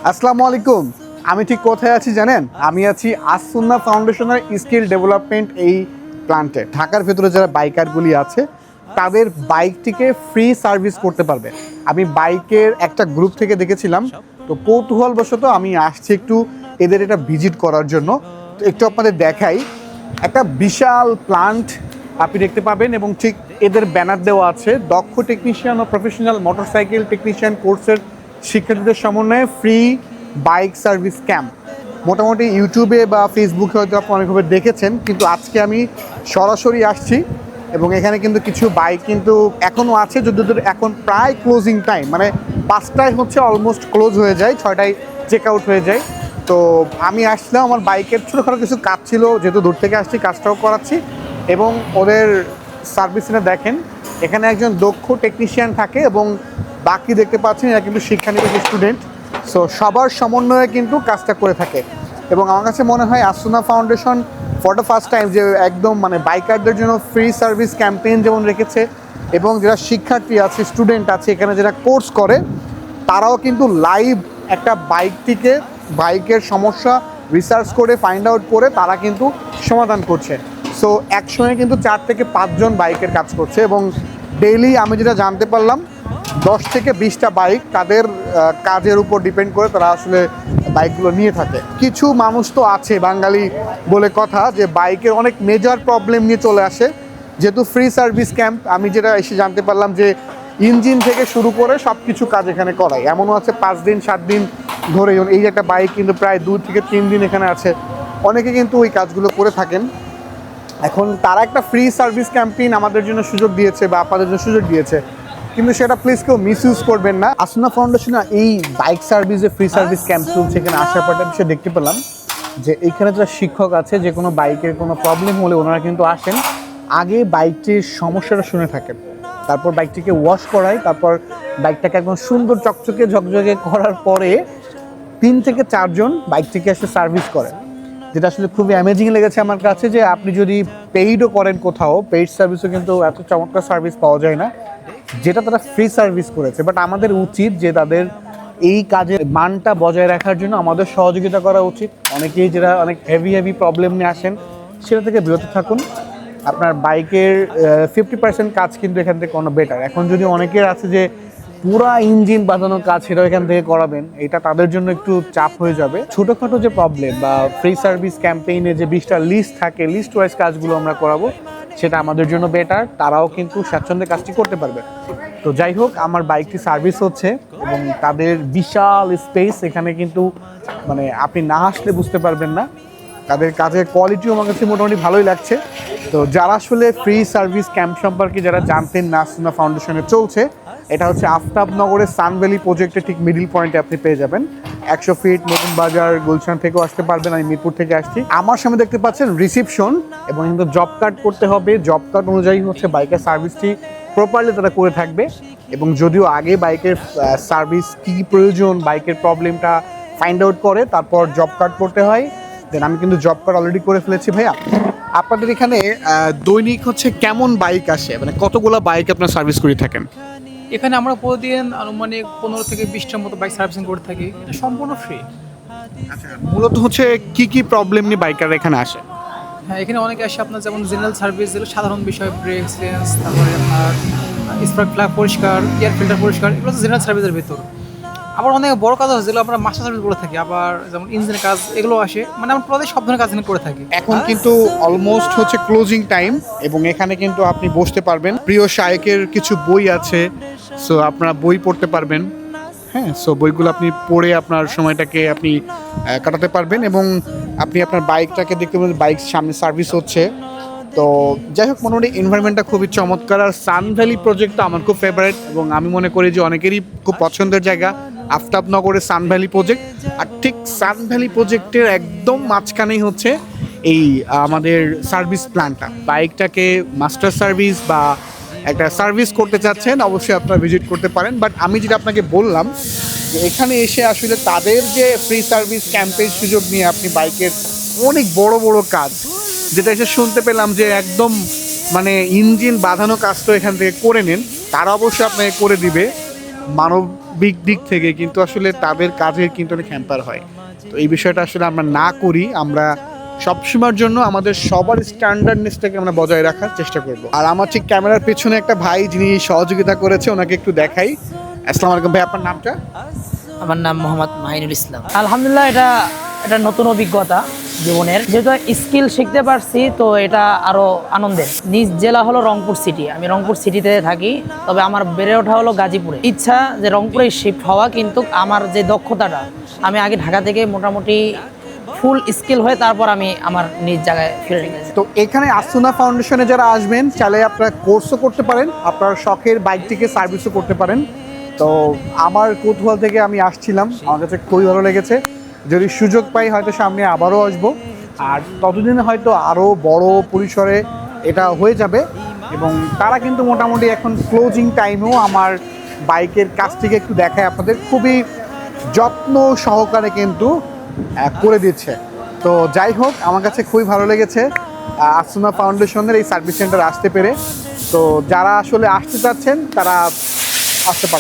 আসসালামু আলাইকুম। আমি ঠিক কোথায় আছি জানেন? আমি আছি আস-সুন্নাহ ফাউন্ডেশনের স্কিল ডেভেলপমেন্ট এই প্ল্যান্টে। ঢাকার ভেতরে যারা বাইকারগুলি আছে তাদের বাইকটিকে ফ্রি সার্ভিস করতে পারবে। আমি বাইকের একটা গ্রুপ থেকে দেখেছিলাম, তো কৌতূহলবশত আমি আসছি একটু এদের এটা ভিজিট করার জন্য। তো একটু আপনাদের দেখাই, একটা বিশাল প্ল্যান্ট আপনি দেখতে পাবেন এবং ঠিক এদের ব্যানার দেওয়া আছে দক্ষ টেকনিশিয়ান ও প্রফেশনাল মোটরসাইকেল টেকনিশিয়ান কোর্সের শিক্ষার্থীদের সমন্বয়ে ফ্রি বাইক সার্ভিস ক্যাম্প। মোটামুটি ইউটিউবে বা ফেসবুকে হয়তো আপনি অনেকভাবে দেখেছেন, কিন্তু আজকে আমি সরাসরি আসছি এবং এখানে কিন্তু কিছু বাইক কিন্তু এখনও আছে, যদিও এখন প্রায় ক্লোজিং টাইম, মানে 5টায় হচ্ছে অলমোস্ট ক্লোজ হয়ে যায়, 6টায় চেক আউট হয়ে যায়। তো আমি আসলাম, আমার বাইকের ছোটোখাটো কিছু কাজ ছিল, যেহেতু দূর থেকে আসছি কাজটাও করাচ্ছি এবং ওদের সার্ভিসটা দেখেন। এখানে একজন দক্ষ টেকনিশিয়ান থাকে এবং বাকি দেখতে পাচ্ছেন এরা কিন্তু শিক্ষানিবিশ স্টুডেন্ট। সো সবার সমন্বয়ে কিন্তু কাজটা করে থাকে এবং আমার কাছে মনে হয় As-Sunnah foundation for the first time যে একদম মানে বাইকারদের জন্য ফ্রি সার্ভিস ক্যাম্পেইন যেমন রেখেছে এবং যারা শিক্ষার্থী আছে, স্টুডেন্ট আছে এখানে যারা কোর্স করে, তারাও কিন্তু লাইভ একটা বাইকের সমস্যা রিসার্চ করে ফাইন্ড আউট করে তারা কিন্তু সমাধান করছে। সো একসঙ্গে কিন্তু 4 থেকে 5 জন বাইকের কাজ করছে এবং ডেইলি আমি যেটা জানতে পারলাম 10 থেকে 20টা বাইক তাদের কাজের উপর ডিপেন্ড করে তারা আসলে বাইকগুলো নিয়ে থাকে। কিছু মানুষ তো আছে বাঙালি বলে কথা, যে বাইকের অনেক মেজর প্রবলেম নিয়ে চলে আসে। যেহেতু ফ্রি সার্ভিস ক্যাম্প, আমি যেটা এসে জানতে পারলাম যে ইঞ্জিন থেকে শুরু করে সব কিছু কাজ এখানে করায়। এমনও আছে 5 দিন 7 দিন ধরে, এই একটা বাইক কিন্তু প্রায় 2 থেকে 3 দিন এখানে আছে, অনেকে কিন্তু ওই কাজগুলো করে থাকেন। এখন তারা একটা ফ্রি সার্ভিস ক্যাম্পেইন আমাদের জন্য সুযোগ দিয়েছে বা আপনাদের জন্য সুযোগ দিয়েছে, কিন্তু সেটা প্লিজ কেউ মিসইউজ করবেন না। আস-সুন্নাহ ফাউন্ডেশন এই বাইক সার্ভিসে ফ্রি সার্ভিস ক্যাম্প চলছে, এখানে আসার পর একটা বিষয় দেখতে পেলাম যে এইখানে যারা শিক্ষক আছে, যে কোনো বাইকের কোনো প্রবলেম হলে ওনারা কিন্তু আসেন, আগে বাইকটির সমস্যাটা শুনে থাকেন, তারপর বাইকটিকে ওয়াশ করায়, তারপর বাইকটাকে একদম সুন্দর চকচকে ঝকঝকে করার পরে 3 থেকে 4 জন বাইকটিকে এসে সার্ভিস করে, যেটা আসলে খুবই অ্যামেজিং লেগেছে আমার কাছে। যে আপনি যদি পেইডও করেন কোথাও, পেইড সার্ভিসও কিন্তু এত চমৎকার সার্ভিস পাওয়া যায় না যেটা তারা ফ্রি সার্ভিস করেছে। বাট আমাদের উচিত যে তাদের এই কাজের মানটা বজায় রাখার জন্য আমাদের সহযোগিতা করা উচিত। অনেকেই যারা অনেক হেভি প্রবলেম নিয়ে আসেন সেটা থেকে বিরত থাকুন। আপনার বাইকের 50% কাজ কিন্তু এখান থেকে কোনো বেটার। এখন যদি অনেকের আছে যে পুরা ইঞ্জিন বাঁধানোর কাজ, সেটাও এখান থেকে করাবেন, এটা তাদের জন্য একটু চাপ হয়ে যাবে। ছোটোখাটো যে প্রবলেম বা ফ্রি সার্ভিস ক্যাম্পেইনে যে 20টা লিস্ট থাকে, লিস্ট ওয়াইজ কাজগুলো আমরা করাবো, সেটা আমাদের জন্য বেটার, তারাও কিন্তু স্বাচ্ছন্দ্যে কাজটি করতে পারবে। তো যাই হোক, আমার বাইকটি সার্ভিস হচ্ছে এবং তাদের বিশাল স্পেস, এখানে কিন্তু মানে আপনি না আসলে বুঝতে পারবেন না। তাদের কাজের কোয়ালিটিও আমার কাছে মোটামুটি ভালোই লাগছে। তো যারা আসলে ফ্রি সার্ভিস ক্যাম্প সম্পর্কে যারা জানতেন না, আস-সুন্নাহ ফাউন্ডেশনে চলছে, এটা হচ্ছে আফতাবনগরের সানভ্যালি প্রজেক্টের ঠিক মিডিল পয়েন্টে আপনি পেয়ে যাবেন। 100 ফিট নতুন বাজার গুলশান থেকেও আসতে পারবেন, আমি মিরপুর থেকে আসছি। আমার সামনে দেখতে পাচ্ছেন রিসিপশন, এবং কিন্তু জব কার্ড করতে হবে, জব কার্ড অনুযায়ী হচ্ছে বাইকের সার্ভিসটি প্রপারলি তারা করে থাকবে। এবং যদিও আগে বাইকের সার্ভিস কী প্রয়োজন, বাইকের প্রবলেমটা ফাইন্ড আউট করে তারপর জব কার্ড করতে হয়। দেন আমি কিন্তু জব কার্ড অলরেডি করে ফেলেছি। ভাইয়া, আপনাদের এখানে দৈনিক হচ্ছে কেমন বাইক আসে, মানে কতগুলো বাইক আপনার সার্ভিস করে থাকেন? এখানে আমরা প্রতিদিন আনুমানিক 15 থেকে 20টার মতো বাইক সার্ভিসিং করে থাকি, এটা সম্পূর্ণ ফ্রি। আচ্ছা, মূলত হচ্ছে কি প্রবলেম নিয়ে বাইকাররা এখানে আসে? হ্যাঁ, এখানে অনেকে আসে আপনার যেমন জেনারেল সার্ভিস, যেগুলো সাধারণ বিষয়, ব্রেক সেন্স, তারপরে আপনার স্পার্ক প্লাগ পরিষ্কার, এয়ার ফিল্টার পরিষ্কার, এগুলো হচ্ছে জেনারেল সার্ভিসের ভিতর। আবার অনেক বড় কাজ আছে যেগুলো আমরা মাস্টার সার্ভিস করে থাকি, আবার যেমন ইঞ্জিনের কাজ, এগুলো আসে, মানে আমরা প্রতি সব ধরনের কাজ এখানে করে থাকি। এখন কিন্তু অলমোস্ট হচ্ছে ক্লোজিং টাইম এবং এখানে কিন্তু আপনি বসতে পারবেন। প্রিয় শায়েকের কিছু বই আছে, সো আপনারা বই পড়তে পারবেন। হ্যাঁ, সো বইগুলো আপনি পড়ে আপনার সময়টাকে আপনি কাটাতে পারবেন এবং আপনি আপনার বাইকটাকে দেখতে পাবেন বাইক সামনে সার্ভিস হচ্ছে। তো যাই হোক, মোটামুটি এনভায়রনমেন্টটা খুবই চমৎকার। আর সানভ্যালি প্রজেক্টটা আমার খুব ফেভারিট এবং আমি মনে করি যে অনেকেরই খুব পছন্দের জায়গা আফতাবনগরের সানভ্যালি প্রজেক্ট। আর ঠিক সানভ্যালি প্রজেক্টের একদম মাঝখানেই হচ্ছে এই আমাদের সার্ভিস প্ল্যানটা। বাইকটাকে মাস্টার সার্ভিস বা একটা সার্ভিস করতে চাচ্ছেন, অবশ্যই আপনারা ভিজিট করতে পারেন। বাট আমি যেটা আপনাকে বললাম যে এখানে এসে আসলে তাদের যে ফ্রি সার্ভিস ক্যাম্পের সুযোগ নিয়ে আপনি বাইকের অনেক বড় কাজ, যেটা এসে শুনতে পেলাম যে একদম মানে ইঞ্জিন বাঁধানো কাজটা এখান থেকে করে নেন, তারা অবশ্যই আপনাকে করে দিবে। দিক থেকে কিন্তু আসলে তাদের কাজের কিন্তু অনেক হ্যাম্পার হয়। তো এই বিষয়টা আসলে আমরা না করি, আমরা সবসময়ের জন্য আমাদের সবার স্ট্যান্ডার্ডনেসটাকে আমরা বজায় রাখার চেষ্টা করব। আর আমার ঠিক ক্যামেরার পেছনে একটা ভাই যিনি সহযোগিতা করেছে, ওনাকে একটু দেখাই। আসসালামু আলাইকুম ভাই, আপনার নামটা? আমার নাম মোহাম্মদ মাহিনুল ইসলাম। আলহামদুলিল্লাহ, এটা নতুন অভিজ্ঞতা জীবনের, যেহেতু স্কিল শিখতে পারছি তো এটা আরো আনন্দের। নিজ জেলা হলো রংপুর সিটি, আমি রংপুর সিটিতে থাকি, তবে আমার বেড়ে ওঠা হলো গাজীপুরে। ইচ্ছা যে রংপুরে শিফট হওয়া, কিন্তু আমার যে দক্ষতাটা, আমি আগে ঢাকা থেকে মোটামুটি ফুল স্কিল হয়ে তারপর আমি আমার নিজ জায়গায় ফিরে গেছি। তো এখানে আসুনা ফাউন্ডেশনে যারা আসবেন, চাইলে আপনারা কোর্সও করতে পারেন, আপনার শখের বাইকটিকে সার্ভিসও করতে পারেন। তো আমার কৌতূহল থেকে আমি আসছিলাম, আমার কাছে খুবই ভালো লেগেছে। যদি সুযোগ পাই হয়তো সামনে আবারও আসবো, আর ততদিনে হয়তো আরও বড় পরিসরে এটা হয়ে যাবে। এবং তারা কিন্তু মোটামুটি এখন ক্লোজিং টাইমেও আমার বাইকের কাজটিকে একটু দেখায় আপনাদের, খুবই যত্ন সহকারে কিন্তু করে দিচ্ছে। তো যাই হোক, আমার কাছে খুবই ভালো লেগেছে আসুনা ফাউন্ডেশনের এই সার্ভিস সেন্টার আসতে পেরে। তো যারা আসলে আসতে চাচ্ছেন তারা আসতে পারেন।